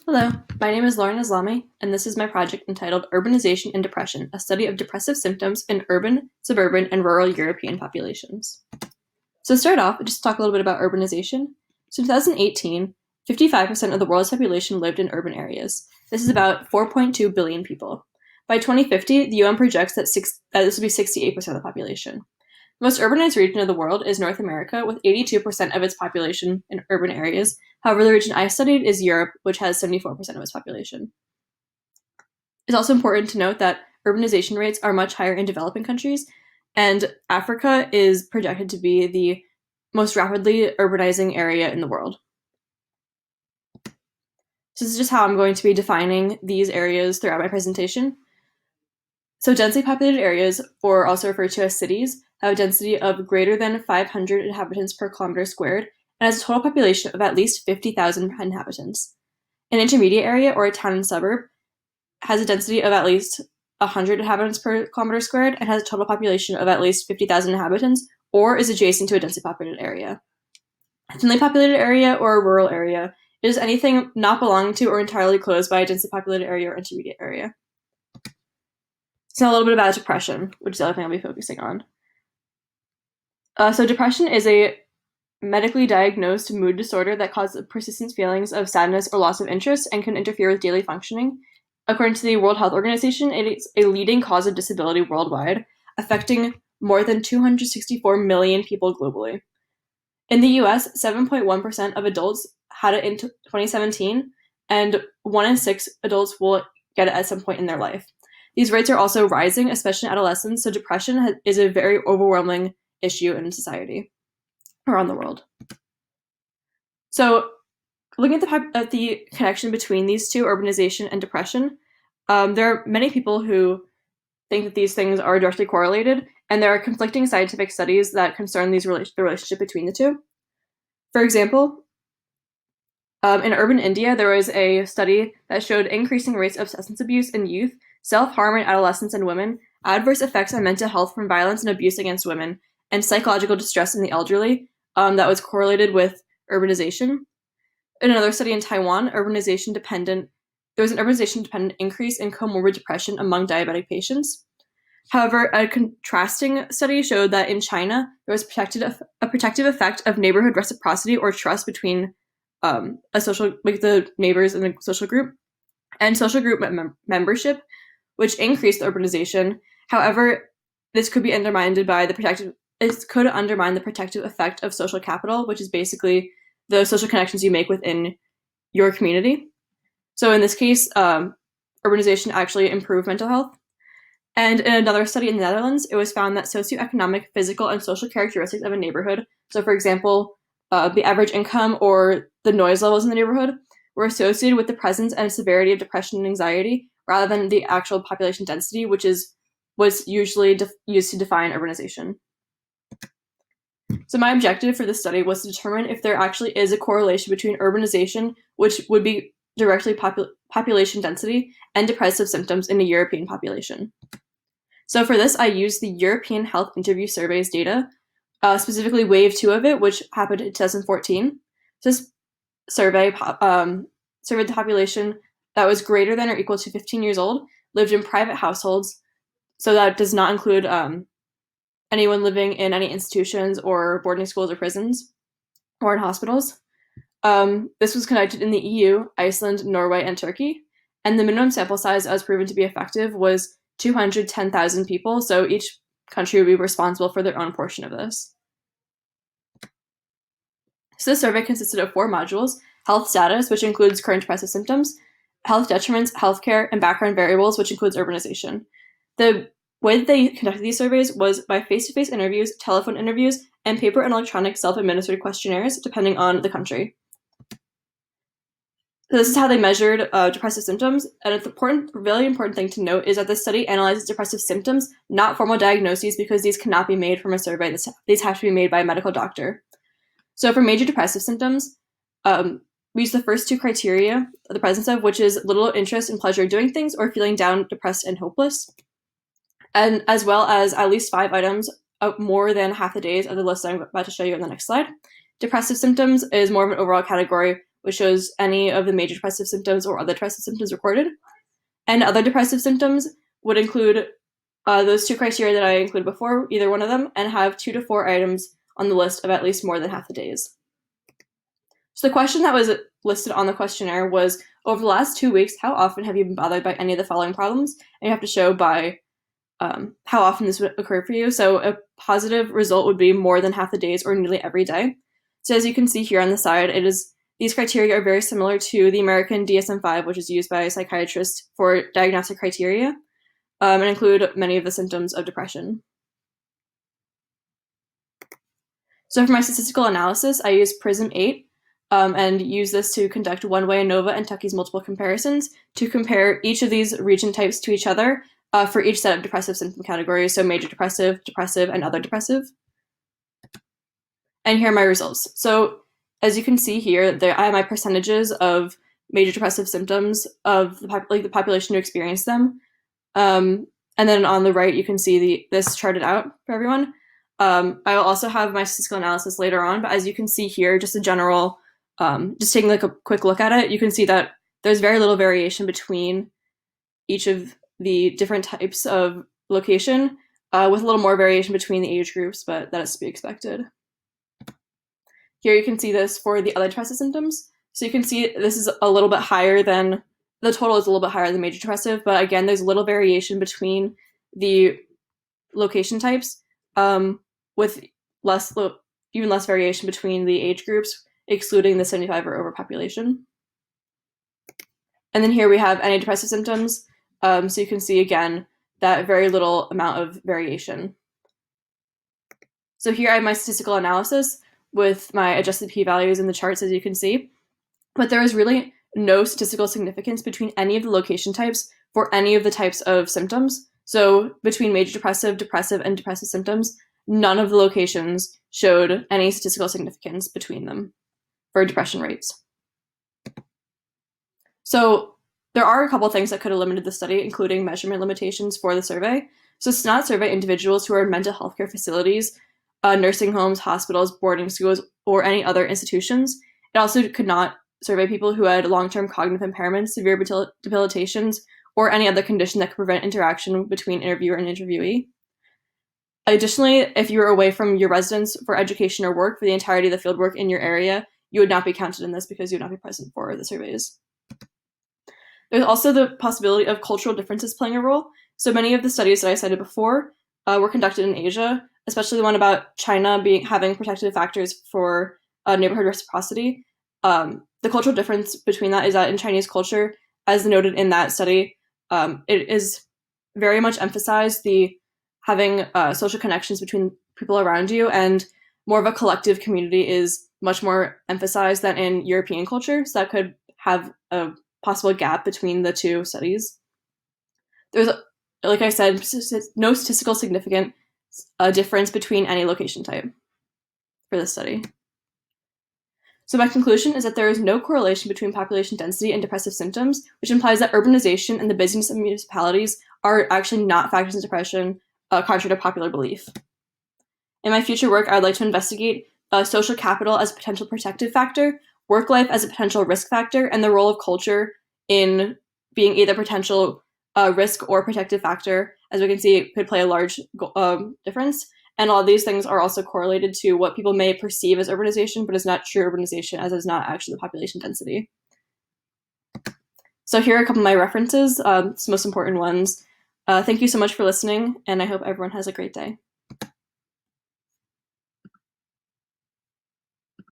Hello, my name is Lauren Aslami, and this is my project entitled Urbanization and Depression, a study of depressive symptoms in urban, suburban, and rural European populations. So to start off, just talk a little bit about urbanization. So in 2018, 55% of the world's population lived in urban areas. This is about 4.2 billion people. By 2050, the UN projects that this will be 68% of the population. The most urbanized region of the world is North America, with 82% of its population in urban areas. However, the region I studied is Europe, which has 74% of its population. It's also important to note that urbanization rates are much higher in developing countries, and Africa is projected to be the most rapidly urbanizing area in the world. So this is just how I'm going to be defining these areas throughout my presentation. So densely populated areas, or also referred to as cities, have a density of greater than 500 inhabitants per kilometer squared and has a total population of at least 50,000 inhabitants. An intermediate area, or a town and suburb, has a density of at least 100 inhabitants per kilometer squared and has a total population of at least 50,000 inhabitants, or is adjacent to a densely populated area. A thinly populated area, or a rural area, is anything not belonging to or entirely closed by a densely populated area or intermediate area. So now a little bit about depression, which is the other thing I'll be focusing on. So depression is a medically diagnosed mood disorder that causes persistent feelings of sadness or loss of interest and can interfere with daily functioning. According to the World Health Organization, it is a leading cause of disability worldwide, affecting more than 264 million people globally. In the US, 7.1% of adults had it in 2017, and 1 in 6 adults will get it at some point in their life. These rates are also rising, especially in adolescence, so depression is a very overwhelming issue in society around the world. So looking at the connection between these two, urbanization and depression, there are many people who think that these things are directly correlated, and there are conflicting scientific studies that concern the relationship between the two. For example, in urban India, there was a study that showed increasing rates of substance abuse in youth, self-harm in adolescents and women, adverse effects on mental health from violence and abuse against women, and psychological distress in the elderly that was correlated with urbanization. In another study in Taiwan, there was an urbanization-dependent increase in comorbid depression among diabetic patients. However, a contrasting study showed that in China, there was a protective effect of neighborhood reciprocity or trust between the neighbors in a social group, and social group membership, which increased urbanization. However, this could be undermined by it could undermine the protective effect of social capital, which is basically the social connections you make within your community. So in this case, urbanization actually improved mental health. And in another study in the Netherlands, it was found that socioeconomic, physical, and social characteristics of a neighborhood, so for example, the average income or the noise levels in the neighborhood, were associated with the presence and severity of depression and anxiety, rather than the actual population density, which was usually used to define urbanization. So my objective for this study was to determine if there actually is a correlation between urbanization, which would be directly population density, and depressive symptoms in a European population. So for this, I used the European Health Interview Survey's data, specifically Wave 2 of it, which happened in 2014. This survey surveyed the population that was greater than or equal to 15 years old, lived in private households, so that does not include anyone living in any institutions or boarding schools or prisons or in hospitals. This was conducted in the EU, Iceland, Norway, and Turkey, and the minimum sample size that was proven to be effective was 210,000 people, so each country would be responsible for their own portion of this. So this survey consisted of 4 modules: health status, which includes current depressive symptoms, health detriments, healthcare, and background variables, which includes urbanization. The way that they conducted these surveys was by face-to-face interviews, telephone interviews, and paper and electronic self-administered questionnaires, depending on the country. So this is how they measured depressive symptoms, and it's really important thing to note is that this study analyzes depressive symptoms, not formal diagnoses, because these cannot be made from a survey. These have to be made by a medical doctor. So for major depressive symptoms, we use the first 2 criteria, the presence of, which is little interest and pleasure doing things, or feeling down, depressed, and hopeless, and as well as at least 5 items more than half the days of the list I'm about to show you on the next slide. Depressive symptoms is more of an overall category which shows any of the major depressive symptoms or other depressive symptoms recorded. And other depressive symptoms would include those two criteria that I included before, either one of them, and have 2 to 4 items on the list of at least more than half the days. So the question that was listed on the questionnaire was, over the last 2 weeks, how often have you been bothered by any of the following problems? And you have to show by how often this would occur for you. So a positive result would be more than half the days or nearly every day. So as you can see here on the side, these criteria are very similar to the American DSM-5, which is used by psychiatrists for diagnostic criteria, and include many of the symptoms of depression. So for my statistical analysis, I used PRISM-8 and use this to conduct one-way ANOVA and Tukey's multiple comparisons to compare each of these region types to each other for each set of depressive symptom categories, so major depressive, depressive, and other depressive. And here are my results. So as you can see here, I have my percentages of major depressive symptoms of the population who experience them. And then on the right, you can see this charted out for everyone. I will also have my statistical analysis later on, but as you can see here, just a general, just taking like a quick look at it, you can see that there's very little variation between each of the different types of location, with a little more variation between the age groups, but that is to be expected. Here you can see this for the other depressive symptoms. So you can see this is a little bit higher than, the total is a little bit higher than major depressive, but again, there's little variation between the location types, with even less variation between the age groups, excluding the 75 or over population. And then here we have any depressive symptoms. So you can see again that very little amount of variation. So here I have my statistical analysis with my adjusted p-values in the charts, as you can see. But there is really no statistical significance between any of the location types for any of the types of symptoms. So between major depressive, depressive, and depressive symptoms, none of the locations showed any statistical significance between them for depression rates. So there are a couple things that could have limited the study, including measurement limitations for the survey. So it's not survey individuals who are in mental health care facilities, nursing homes, hospitals, boarding schools, or any other institutions. It also could not survey people who had long-term cognitive impairments, severe debilitations, or any other condition that could prevent interaction between interviewer and interviewee. Additionally, if you were away from your residence for education or work for the entirety of the fieldwork in your area, you would not be counted in this because you would not be present for the surveys. There's also the possibility of cultural differences playing a role. So many of the studies that I cited before were conducted in Asia, especially the one about China having protective factors for neighborhood reciprocity. The cultural difference between that is that in Chinese culture, as noted in that study, it is very much emphasized having social connections between people around you, and more of a collective community is much more emphasized than in European culture. So that could have a possible gap between the two studies. There's, like I said, no statistical significant difference between any location type for this study. So my conclusion is that there is no correlation between population density and depressive symptoms, which implies that urbanization and the busyness of municipalities are actually not factors in depression, contrary to popular belief. In my future work, I would like to investigate social capital as a potential protective factor, work life as a potential risk factor, and the role of culture in being either potential risk or protective factor. As we can see, it could play a large difference. And all of these things are also correlated to what people may perceive as urbanization, but is not true urbanization, as is not actually the population density. So here are a couple of my references, some most important ones. Thank you so much for listening, and I hope everyone has a great day.